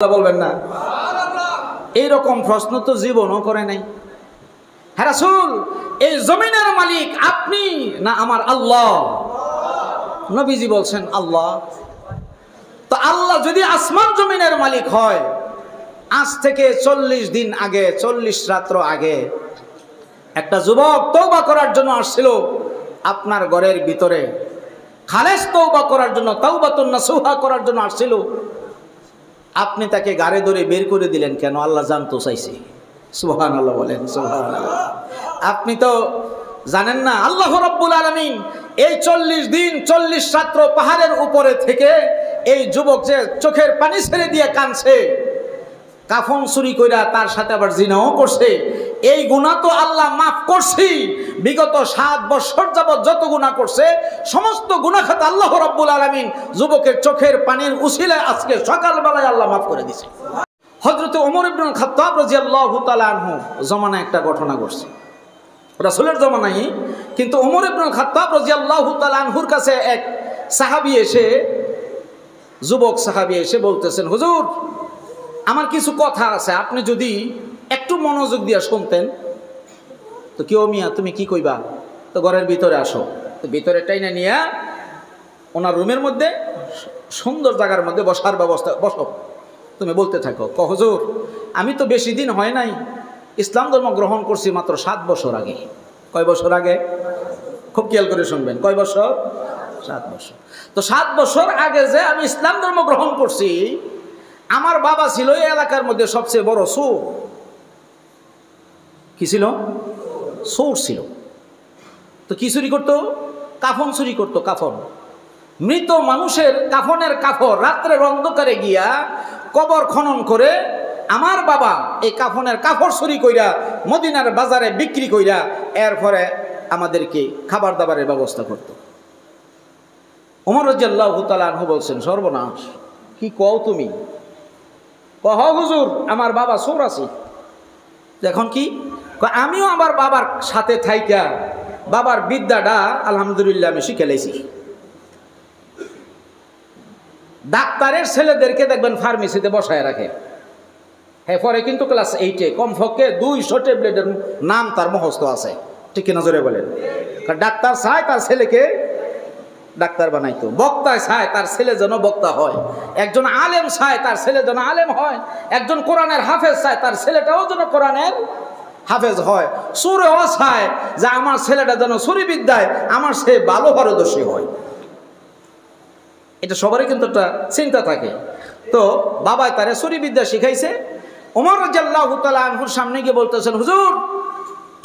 বলবেন না? এইরকম প্রশ্ন তো জীবনও করে নাই। হে রাসূল, এই জমিনের মালিক আপনি না আমার আল্লাহ? নবীজি বলছেন আল্লাহ। তো আল্লাহ যদি আসমান জমিনের মালিক হয়, আজ থেকে 40 দিন আগে, 40 রাত্র আগে একটা যুবক তওবা করার জন্য আসছিল আপনার ঘরের ভিতরে, খালেস তওবা করার জন্য, তাওবাতুন নাসুহা করার জন্য আসছিল। আপনি তাকে গাড়ি ধরে বের করে দিলেন কেন? আল্লাহ জানতো চাইছে। সুবহানাল্লাহ বলেন, সুবহানাল্লাহ। আপনি তো জানেন না আল্লাহ রাব্বুল আলামিন এই 40 দিন 40 রাত্র পাহাড়ের উপরে থেকে এই যুবক যে চোখের পানি ছেড়ে দিয়ে কাঁদছে, কাফন চুরি কইরা তার সাথে আবার জিনাও করছে, এই গুনাহ তো আল্লাহ মাফ করছি। বিগত 7 বছর যাবত যত গুনাহ করছে সমস্ত গুনাহ খাতা আল্লাহ রাব্বুল আলামিন যুবকের চোখের পানির উসিলায় আজকে সকালবেলায় আল্লাহ মাফ করে দিয়েছে। হযরত ওমর ইবনুল খাত্তাব রাদিয়াল্লাহু তাআলা আনহু জমানায় একটা ঘটনা ঘটছে, রাসূলের জমানায়, কিন্তু ওমর ইবনুল খাত্তাব রাদিয়াল্লাহু তাআলা আনহুর কাছে এক সাহাবী এসে, যুবক সাহাবী এসে বলতেছেন, হুজুর আমার কিছু কথা আছে, আপনি যদি একটু মনোযোগ দিয়ে শুনতেন। তো কেউ মিয়া তুমি কি কইবা? তো ঘরের ভিতরে আসো। তো ভিতরে টাইনা নিয়ে ওনার রুমের মধ্যে সুন্দর জায়গার মধ্যে বসার ব্যবস্থা, বসো, তুমি বলতে থাকো। হুজুর আমি তো বেশি দিন হয় নাই, ইসলাম ধর্ম গ্রহণ করছি মাত্র 7 বছর আগে। কয় বছর আগে? খুব খেয়াল করে শুনবেন। কয় বছর? 7 বছর। তো 7 বছর আগে যে আমি ইসলাম ধর্ম গ্রহণ করছি, আমার বাবা ছিল এই এলাকার মধ্যে সবচেয়ে বড় চোর। কি ছিল? চোর ছিল। তো কি চুরি করতো? কাফন চুরি করতো। কাফন, মৃত মানুষের কাফনের কাপড় রাত্রের অন্ধকারে গিয়া কবর খনন করে আমার বাবা এই কাফনের কাপড় চুরি কইরা মদিনার বাজারে বিক্রি কইরা এরপরে আমাদেরকে খাবার দাবারের ব্যবস্থা করত। ওমর রাদিয়াল্লাহু তাআলা আনহু বলছেন, সর্বনাশ, কি কও তুমি? কহ হুজুর আমার বাবা চোর আছে। এখন কি? আমিও আমার বাবার সাথে থাইকা বাবার বিদ্যাটা আলহামদুলিল্লাহ আমি শিখে লাইছি। ডাক্তারের ছেলেদেরকে দেখবেন ফার্মেসিতে বসায় রাখে, হ্যাঁ পরে কিন্তু ক্লাস 8-এ কমপক্ষে 200 ট্যাবলেটের নাম তার মুখস্থ আছে। ঠিক কিনা জোরে বলেন? কারণ ডাক্তার চায় তার ছেলেকে ডাক্তার বানাইতো, বক্তা চায় তার ছেলে যেন বক্তা হয়, একজন আলেম চায় তার ছেলে যেন আলেম হয়, একজন কোরআনের হাফেজ চায় তার ছেলেটাও যেন কোরআনের হাফেজ হয়, চোরেও চায় যে আমার ছেলেটা যেন চুরি বিদ্যায় আমার সে ভালো পারদর্শী হয়। এটা সবারই কিন্তু একটা চিন্তা থাকে। তো বাবাই তারে চুরি বিদ্যা শিখাইছে। ওমর রাদিয়াল্লাহু তাআলা আনহুর সামনে গিয়ে বলতেছেন, হুজুর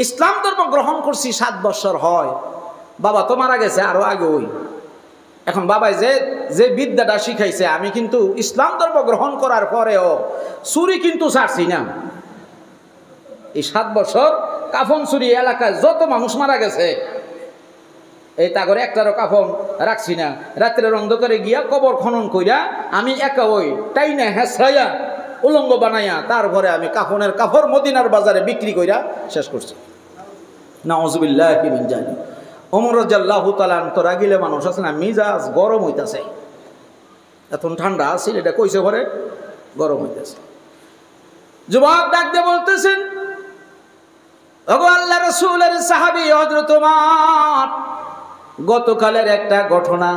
ইসলাম ধর্ম গ্রহণ করছি 7 বছর হয়, বাবা তো মারা গেছে আরো আগে। ওই এখন বাবাই যে বিদ্যাটা শিখাইছে আমি কিন্তু ইসলাম ধর্ম গ্রহণ করার পরেও চুরি কিন্তু ছাড়ছি না। এই 7 বছর কাফন চুরি এলাকায় যত মানুষ মারা গেছে এই তাগরে একটারও কাফন রাখছি না। রাত্রের অন্ধকারে গিয়া কবর খনন কইরা আমি একা ওই টাইনা হেসরাইয়া উলঙ্গ বানাইয়া তারপরে আমি কাফনের কাপড় মদিনার বাজারে বিক্রি কইরা শেষ করছি। নাউযুবিল্লাহি মিন জালিক। ওমর রাদিয়াল্লাহু তাআলা তো রাগিলে মানুষ আছে না, মিজাজ গরম হইতাছে, এখন ঠান্ডা আছিল, এটা কইছে ঘরে গরম হইতাছে। যুবক ডাক দিয়ে বলতেছেন, ওগো আল্লাহর রাসূলের সাহাবী হযরত ওমর, গতকালের একটা ঘটনা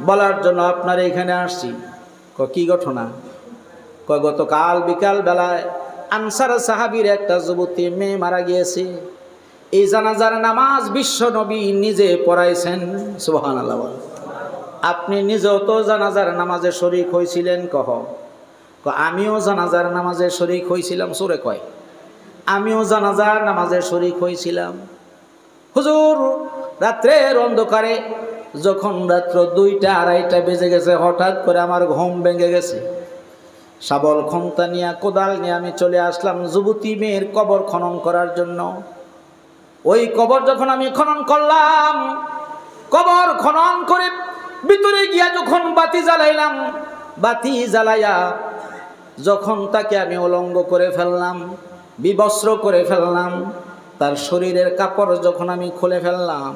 বলার জন্য আপনার এখানে আসছি। কি ঘটনা? গতকাল বিকাল বেলায় আনসার সাহাবীর একটা যুবতী মেয়ে মারা গিয়েছে। এই জানাজার নামাজ বিশ্ব নবী নিজে পড়াইছেন। সুবহানাল্লাহ। আপনি নিজেও তো জানাজার নামাজে শরীক হয়েছিলেন। আমিও জানাজার নামাজে শরীক হয়েছিলাম। সুরে কয় আমিও জানাজার নামাজে শরীক হয়েছিলাম। হুজুর রাত্রের অন্ধকারে যখন রাত্র 2টা-2:30 বেজে গেছে, হঠাৎ করে আমার ঘুম ভেঙে গেছে। শাবল খন্তা নিয়ে কোদাল নিয়ে আমি চলে আসলাম যুবতী মেয়ের কবর খনন করার জন্য। ওই কবর যখন আমি খনন করলাম, কবর খনন করে ভিতরে গিয়া যখন বাতি জ্বালাইলাম, বাতি জ্বালাইয়া যখন তাকে আমি উলঙ্গ করে ফেললাম, বিবস্ত্র করে ফেললাম, তার শরীরের কাপড় যখন আমি খুলে ফেললাম,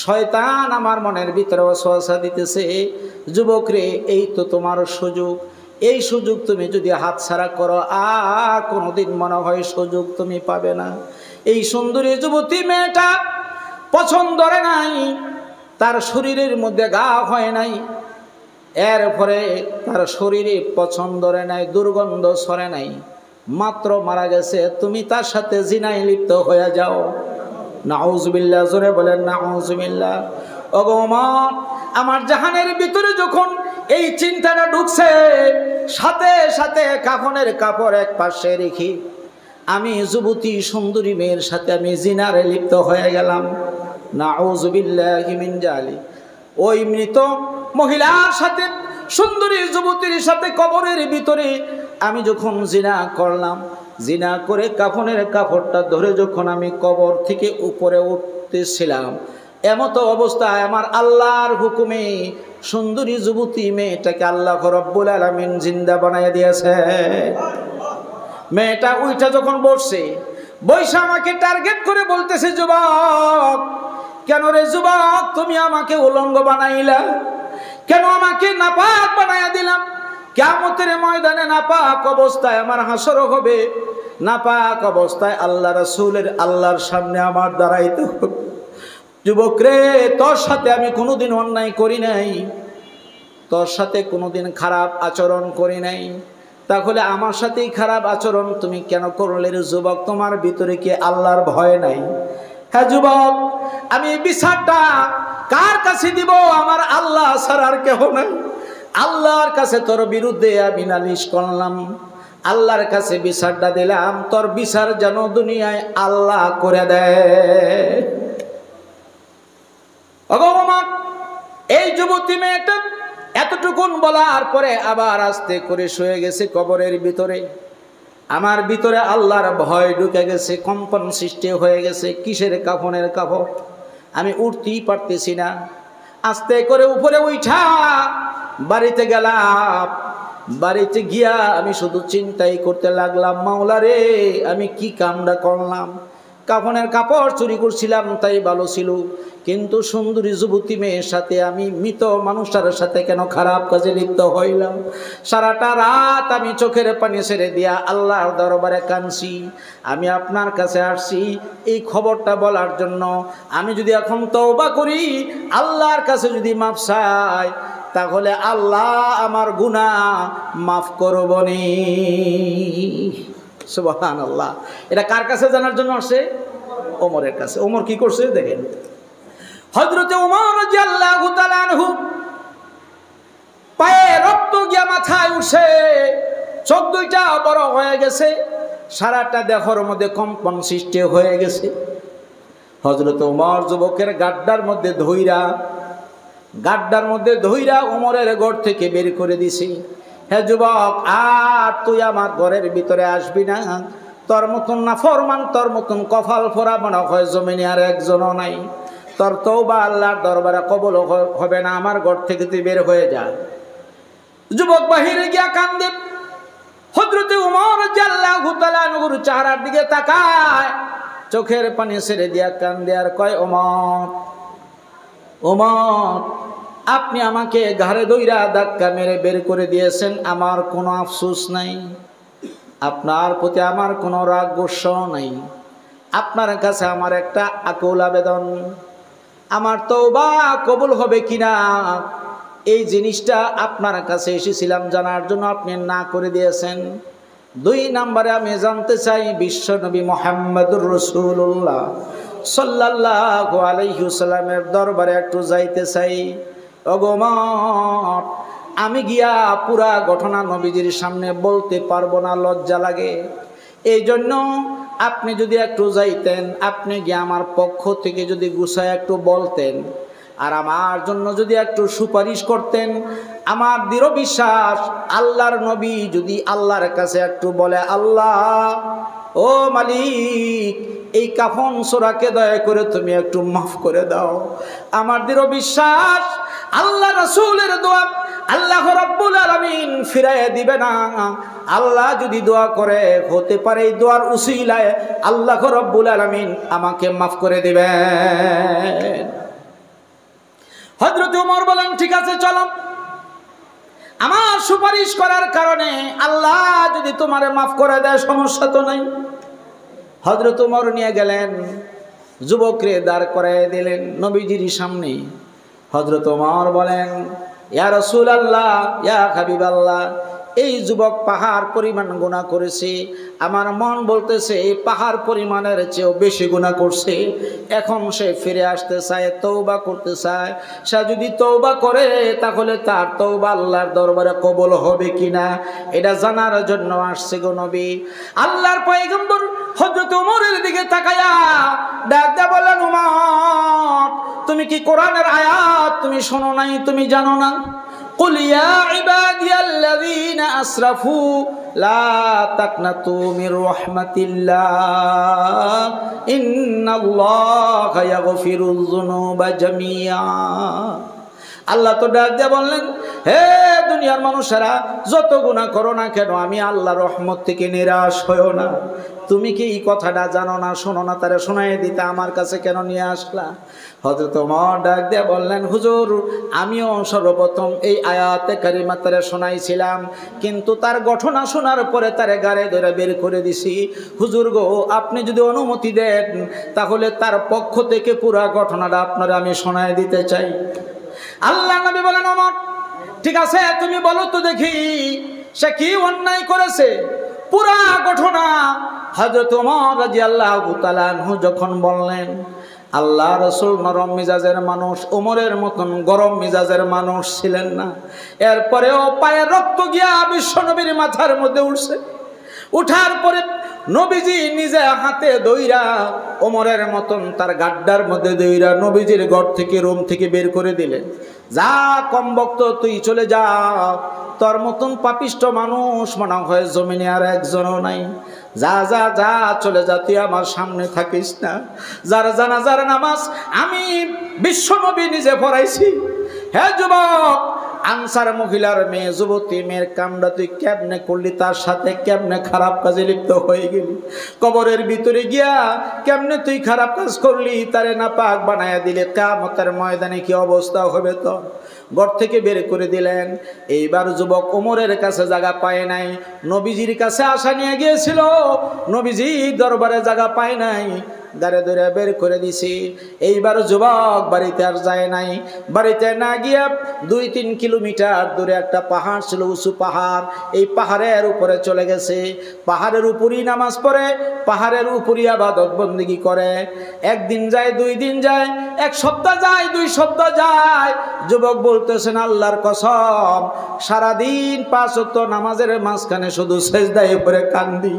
শয়তান আমার মনের ভিতরে ওয়াসওয়াসা দিতেছে, যুবক রে এই তো তোমার সুযোগ, এই সুযোগ তুমি যদি হাতছাড়া করো আর কোনোদিন মনে হয় সুযোগ তুমি পাবে না। এই সুন্দরী যুবতী মেয়েটা পছন্দ করে নাই, তার শরীরের মধ্যে গা হয় নাই, এরপরে তার শরীরে পছন্দ করে নাই, দুর্গন্ধ সরে নাই, মাত্র মারা গেছে, তুমি তার সাথে জিনায় লিপ্ত হয়ে যাও। নাউজুবিল্লাহ, জোরে বলেন নাউজুবিল্লাহ। ওগো ওমর, আমার জাহানের ভিতরে যখন এই চিন্তাটা ঢুকছে, সাথে সাথে কাফনের কাপড় এক পাশে রেখে আমি যুবতী সুন্দরী মেয়ের সাথে আমি জিনারে লিপ্ত হয়ে গেলাম। নাউজুবিল্লাহি মিন জালিক। ওই মৃত মহিলার সাথে, সুন্দরী যুবতীর সাথে কবরের ভিতরে আমি যখন জিনা করলাম, জিনা করে কাফনের কাপড়টা ধরে যখন আমি কবর থেকে উপরে উঠতেছিলাম, এমতো অবস্থায় আমার আল্লাহর হুকুমে সুন্দরী যুবতী মেয়েটাকে আল্লাহ রব্বুল আলামিন জিন্দা বানাইয়া দিয়েছে। মেয়েটা উইটা যখন বসছে, বৈশা আমাকে টার্গেট করে বলতেছে, যুবক, কেন রে যুবক তুমি আমাকে উলঙ্গ বানাইলা? কেন আমাকে নাপাক বানাইয়া দিলাম? কিয়ামতের ময়দানে নাপাক অবস্থায় আমার হাসর হবে, নাপাক অবস্থায় আল্লাহ রাসূলের আল্লাহর সামনে আমার দাঁড়াইতে হবে। যুবক রে, তোর সাথে আমি কোনোদিন অন্যায় করি নাই, তোর সাথে কোনোদিন খারাপ আচরণ করি নাই, তাহলে আমার সাথেই খারাপ আচরণ তুমি কেন করলে রে যুবক? তোমার ভিতরে কি আল্লাহর ভয় নাই? হ্যাঁ যুবক, আমি বিচারটা কার কাছে দিব? আমার আল্লাহ ছাড়া আর কেহ নাই। আল্লাহর কাছে তোর বিরুদ্ধে আমি নালিশ করলাম, আল্লাহর কাছে বিচারটা দিলাম, তোর বিচার যেন দুনিয়ায় আল্লাহ করে দেয়। ভগবান, এই যুবতী মেয়েটা এতটুকুন বলার পরে আবার আস্তে করে শুয়ে গেছে কবরের ভিতরে। আমার ভিতরে আল্লাহর ভয় ঢুকে গেছে, কম্পন সৃষ্টি হয়ে গেছে। কিসের কাফনের কাপড়? আমি উঠতেই পারতেছি না। আস্তে করে উপরে উঠা বাড়িতে গেলাম। বাড়িতে গিয়া আমি শুধু চিন্তাই করতে লাগলাম, মাওলা রে, আমি কি কামটা করলাম? কাফনের কাপড় চুরি করছিলাম তাই ভালো ছিল, কিন্তু সুন্দরী যুবতী মেয়ের সাথে আমি মৃত মানুষটার সাথে কেন খারাপ কাজে লিপ্ত হইলাম? সারাটা রাত আমি চোখের পানি ছেড়ে দিয়া আল্লাহর দরবারে কাঁদছি। আমি আপনার কাছে আসছি এই খবরটা বলার জন্য। আমি যদি এখন তওবা করি, আল্লাহর কাছে যদি মাফ চাই, তাহলে আল্লাহ আমার গুনাহ মাফ করবনি। সুবহানাল্লাহ। এটা কার কাছে জানার জন্য আসে? ওমরের কাছে। ওমর কি করছে দেখেন। হযরতে ওমর রাদিয়াল্লাহু তাআলা আনহু পায়ে রক্ত গিয়া মাথায় উঠছে, চোখ দুইটা বড় হয়ে গেছে, সারাটা দেহর মধ্যে কম্পন সৃষ্টি হয়ে গেছে। হযরতে ওমর যুবকের গাড্ডার মধ্যে ধইরা ওমরের ঘর থেকে বের করে দিছে। হে যুবক, আর তুই আমার ঘরের ভিতরে আসবি না। তোর মতন নাফরমান, তোর মতন কপাল ফোড়া মনে হয় জমিনে আর একজনও নাই। তোর তওবা আল্লাহর দরবারে কবুল হবে না, আমার ঘর থেকে তুই বের হয়ে যা। যুবক বাহিরে গিয়া কান্দে। হযরতে ওমর রাদিয়াল্লাহু তাআলা আনহুর চেহারার দিকে তাকায়, চোখের পানি ছেড়ে দিয়া কান্দে আর কয়, ওমর, ওমর, আপনি আমাকে ঘাড়ে ধইরা ধাক্কা মেরে বের করে দিয়েছেন, আমার কোনো আফসোস নাই, আপনার প্রতি আমার কোনো রাগ গোস্বা নাই। আপনার কাছে আমার একটা আকুল আবেদন, আমার তওবা কবুল হবে কিনা এই জিনিসটা আপনার কাছে এসেছিলাম জানার জন্য, আপনি না করে দিয়েছেন। 2 নম্বরে আমি জানতে চাই, বিশ্ব নবী মুহাম্মদুর রাসূলুল্লাহ সাল্লাল্লাহু আলাইহি ওয়াসাল্লামের দরবারে একটু যাইতে চাই। ওগো ওমর, আমি গিয়া পুরা ঘটনা নবীজির সামনে বলতে পারবো না, লজ্জা লাগে। এই জন্য আপনি যদি একটু যাইতেন, আপনি গিয়ে আমার পক্ষ থেকে যদি গুছায় একটু বলতেন, আর আমার জন্য যদি একটু সুপারিশ করতেন, আমার দৃঢ় বিশ্বাস আল্লাহর নবী যদি আল্লাহর কাছে একটু বলে, আল্লাহ ও মালিক, এই কাফন সোরাকে দয়া করে তুমি একটু মাফ করে দাও, আমার দৃঢ় বিশ্বাস আল্লাহ রাসূলের দোয়া আল্লাহ রাব্বুল আলামিন ফিরাইয়া দিবে না। আল্লাহ যদি দোয়া করে, হতে পারে এই দোয়ার উসিলায় আল্লাহ রাব্বুল আলামিন আমাকে মাফ করে দিবেন। হযরত ওমর বলেন, ঠিক আছে চলো। আমার সুপারিশ করার কারণে আল্লাহ যদি তোমারে মাফ করে দেয় সমস্যা তো নাই। হযরত ওমর নিয়ে গেলেন, যুবকরে দাঁড় করায় দিলেন নবীজির সামনে। হযরত ওমর বলেন, ইয়া রাসূলুল্লাহ, ইয়া হাবিবাল্লাহ, এই যুবক পাহাড় পরিমাণ গুনাহ করেছে, আমার মন বলতেছে এই পাহাড় পরিমাণের চেয়েও বেশি গুনাহ করছে। এখন সে ফিরে আসতে চায়, তওবা করতে চায়। সে যদি তওবা করে তাহলে তার তওবা আল্লাহর দরবারে কবুল হবে কিনা এটা জানার জন্য আসছে গো নবী। আল্লাহর পয়গম্বর হযরত ওমরের দিকে তাকায়া ডাক দিয়ে বললেন, ওমর, তুমি কি কোরআনের আয়াত তুমি শোনো নাই, তুমি জানো না? قل يا عبادي الذين أسرفوا لا تقنطوا من رحمة الله إن الله يغفر الذنوب جميعا। আল্লাহ তো ডাক দিয়ে বললেন, হে দুনিয়ার মানুষেরা, যত গুনাহ করো না কেন আমি আল্লাহর রহমত থেকে নিরাশ হইও না। তুমি কি এই কথাটা জানো না, শোনো না? তারা শোনাই দিতে আমার কাছে কেন নিয়ে আসলা? হযরত ওমর ডাক দিয়ে বললেন, হুজুর, আমিও সর্বপ্রথম এই আয়াতে কারিমা তারে শোনাইছিলাম, কিন্তু তার ঘটনা শোনার পরে তারে গাড়ে ধরে বের করে দিছি। হুজুর গো, আপনি যদি অনুমতি দেন তাহলে তার পক্ষ থেকে পুরা ঘটনাটা আপনারা আমি শোনাই দিতে চাই। আল্লাহ নবী বলেন, ওমর, ঠিক আছে, তুমি বলো তো দেখি সে কি অন্যায় করেছে। পুরা ঘটনা হযরত ওমর রাদিয়াল্লাহু তাআলা আনহু যখন বললেন, আল্লাহ রাসূল নরম মিজাজের মানুষ, ওমরের মতন গরম মিজাজের মানুষ ছিলেন না। এরপরেও পায়ের রক্ত গিয়া বিশ্বনবীর মাথার মধ্যে উঠছে। উঠার পরে নবীজি নিজে হাতে দইরা ওমরের মতন তার গাড্ডার মধ্যে দইরা নবীজির ঘর থেকে, রুম থেকে বের করে দিলেন। যা কমবক্ত, তুই চলে যা, তোর মতন পাপিষ্ট মানুষ মনে হয় জমিনে আর একজনও নাই। যা যা যা, চলে যা, তুই আমার সামনে থাকিস না। যার জানাজার নামাজ আমি বিশ্বনবী নিজে পড়াইছি। হে যুবক, আনসার মহিলার মেয়ে, যুবতী মেয়ের কামটা তুই কেমনে করলি, তার সাথে কেমনে খারাপ কাজে লিপ্ত হয়ে গেলি, কবরের ভিতরে গিয়া কেমনে তুই খারাপ কাজ করলি, তারে নাপাক বানায়া দিলে, কিয়ামতের ময়দানে কি অবস্থা হবে তোর। ঘর থেকে বের করে দিলেন। এইবার যুবক ওমরের কাছে জায়গা পায় নাই, নবীজির কাছে আশা নিয়ে গিয়েছিল, নবীজি দরবারে জায়গা পায় নাই, দাঁড়ে ধরে বের করে দিছি। এইবার যুবক বাড়িতে আর যায় নাই। বাড়িতে না গিয়ে 2-3 কিলোমিটার দূরে একটা পাহাড় ছিল, উঁচু পাহাড়, এই পাহাড়ের উপরে চলে গেছে। পাহাড়ের উপরই নামাজ পড়ে, পাহাড়ের উপরই ইবাদত বন্দেগী করে। একদিন যায়, 2 দিন যায়, 1 সপ্তাহ যায়, 2 সপ্তাহ যায়। যুবক বলতেছেন, আল্লাহর কসম, সারাদিন 5 ওয়াক্ত নামাজের মাঝখানে শুধু সেজদায় পড়ে কান্দি,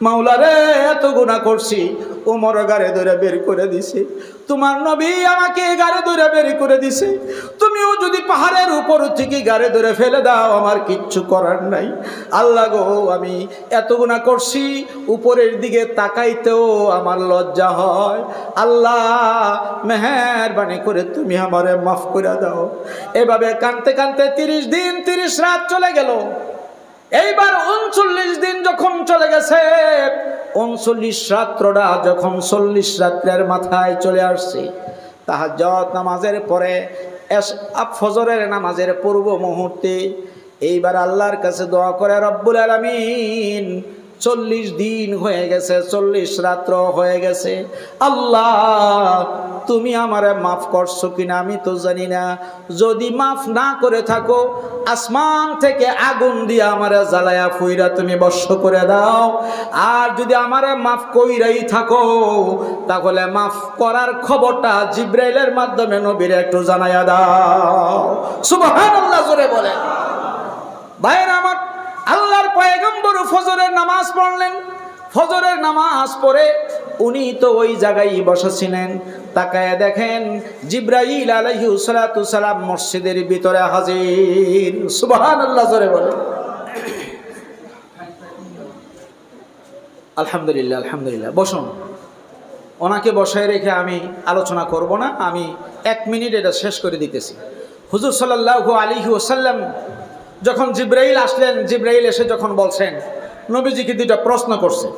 মাওলা রে, এত গুনাহ করছি, ওমর গাড়ে ধরে বের করে দিছে। তোমার নবী আমাকে গাড়ে ধরে বের করে দিছে, তুমিও যদি পাহাড়ের উপর থেকে গাড়ে ধরে ফেলে দাও আমার কিচ্ছু করার নাই। আল্লাহ গো, আমি এত গুনাহ করছি, উপরের দিকে তাকাইতেও আমার লজ্জা হয়। আল্লাহ, মেহেরবানি করে তুমি আমারে মাফ করে দাও। এভাবে কাঁদতে কাঁদতে 30 দিন 30 রাত চলে গেল। এইবার 39 দিন যখন চলে গেছে, 39 রাত্রটা যখন 40 রাত্রের মাথায় চলে আসছে, তাহাজ্জুদ নামাজের পরে ফজরের নামাজের পূর্ব মুহূর্তে এইবার আল্লাহর কাছে দোয়া করে, রব্বুল আলামিন, 40 দিন হয়ে গেছে, 40 রাত্র হয়ে গেছে, আল্লাহ তুমি আমারে মাফ করছো কিনা আমি তো জানি না। যদি মাফ না করে থাকো, আসমান থেকে আগুন দিয়ে আমারে জ্বালায়া ফুইরা তুমি বর্ষ করে দাও। আর যদি আমারে মাফ কইরাই থাকো, তাহলে মাফ করার খবরটা জিব্রাইলের মাধ্যমে নবীরে একটু জানায়া দাও। সুবহানাল্লাহ জোরে বলেন। ভাইরা আমার, আল্লাহর পয়গম্বর ফজরের নামাজ পড়লেন। ফজরের নামাজ পড়ে উনি তো ওই জায়গায় বসেছিলেন। তাকায় দেখেন জিব্রাইল আলাইহিস সালাতু সালাম মসজিদের ভিতরে হাজির। সুবহানাল্লাহ জোরে বলেন। আলহামদুলিল্লাহ, আলহামদুলিল্লাহ। বসুন। ওনাকে বসায় রেখে আমি আলোচনা করব না, আমি 1 মিনিট এটা শেষ করে দিতেছি। হুজুর সাল্লাল্লাহু আলাইহি ওয়াসাল্লাম যখন জিব্রাইল আসলেন, জিব্রাইল এসে যখন বলছেন, নবীজিকে 2টা প্রশ্ন করছে।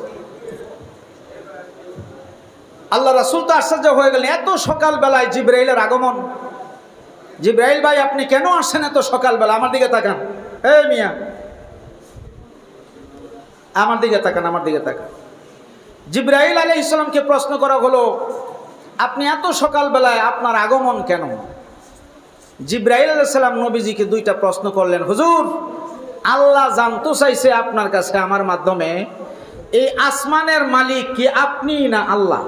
আল্লাহ রাসূল তো আশ্চর্য হয়ে গেলেন, এত সকালবেলায় জিব্রাইলের আগমন। জিব্রাইল ভাই, আপনি কেন আসছেন এত সকালবেলা? আমার দিকে তাকান। এই মিয়া আমার দিকে তাকান, আমার দিকে তাকান। জিবরাইল আলাইহিস সালামকে প্রশ্ন করা হলো, আপনি এত সকালবেলায় আপনার আগমন কেন? জিবরাইল আলাইহিস সালাম নবীজিকে দুইটা প্রশ্ন করলেন। হুজুর, আল্লাহ জানতে চাইছে আপনার কাছে আমার মাধ্যমে, এই আসমানের মালিক কি আপনি না আল্লাহ?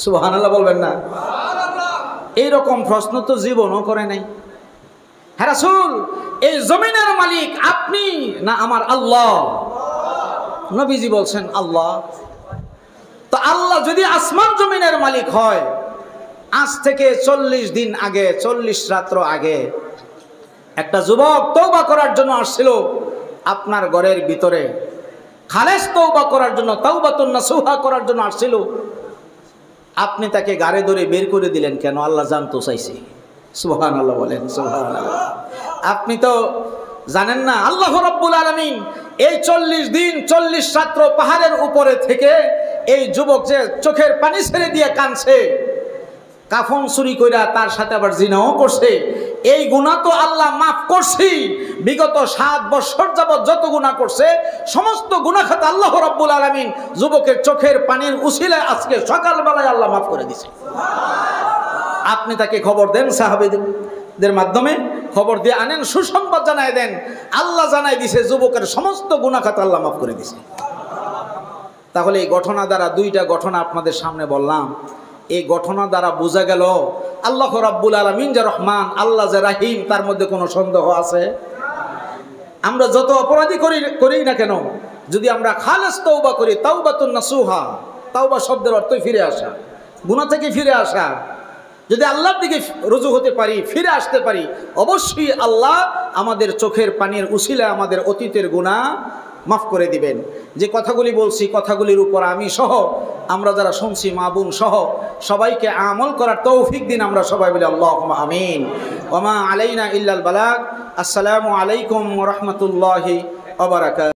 সুবহানাল্লাহ বলবেন না? এইরকম প্রশ্ন তো জীবনও করে নাই। হ্যাঁ রাসূল, এই জমিনের মালিক আপনি না আমার আল্লাহ? নবীজি বলছেন আল্লাহ। তো আল্লাহ যদি আসমান জমিনের মালিক হয়, আজ থেকে 40 দিন আগে, 40 রাত্র আগে একটা যুবক তওবা করার জন্য আসছিল আপনার ঘরের ভিতরে, খালেস তওবা করার জন্য, তাওবাতুন নাসুহা করার জন্য আসছিল, আপনি তাকে গাড়ি ধরে বের করে দিলেন কেন? আল্লাহ জানতে চাইছে। সুবহানাল্লাহ বলেন, সুবহানাল্লাহ। আপনি তো জানেন না আল্লাহ রাব্বুল আলামিন এই 40 দিন 40 রাত্র পাহাড়ের উপরে থেকে এই যুবক যে চোখের পানি ছেড়ে দিয়ে কাঁদছে, কাফন চুরি কইরা তার সাথে আবার জিনাও করছে, এই গুনাহ তো আল্লাহ মাফ করছি। বিগত 7 বছর যাবত যত গুনাহ করছে সমস্ত গুনাহ খাতা আল্লাহ রাব্বুল আলামিন যুবকের চোখের পানির উসিলায় আজকে সকালবেলায় আল্লাহ মাফ করে দিয়েছে। আপনি তাকে খবর দেন, সাহাবীদের মাধ্যমে খবর দিয়ে আনেন, সুসংবাদ জানায় দেন, আল্লাহ জানাই দিছে যুবকের সমস্ত গুনাহ খাতা আল্লাহ মাফ করে দিয়েছে। তাহলে এই ঘটনা দ্বারা, দুইটা ঘটনা আপনাদের সামনে বললাম, এই ঘটনা দ্বারা বোঝা গেল আল্লাহ রাব্বুল আলামিন যে রহমান, আল্লাহ যে রাহিম, তার মধ্যে কোনো সন্দেহ আছে? আমরা যত অপরাধী করি না কেন, যদি আমরা খালেস তওবা করি, তাওবাতুন নাসুহা, তাওবা শব্দের অর্থই ফিরে আসা, গুনাহ থেকে ফিরে আসা, যদি আল্লাহর দিকে রুজু হতে পারি, ফিরে আসতে পারি, অবশ্যই আল্লাহ আমাদের চোখের পানির উসিলায় আমাদের অতীতের গুনাহ মাফ করে দিবেন। যে কথাগুলি বলছি, কথাগুলির উপর আমি সহ, আমরা যারা শুনছি, মা বোন সহ সবাইকে আমল করার তৌফিক দিন। আমরা সবাই বলি আল্লাহুম্মা আমিন। ওয়া মা আলাইনা ইল্লাল বালাগ। আসসালামু আলাইকুম ওয়া রাহমাতুল্লাহি ওয়া বারাকাতুহু।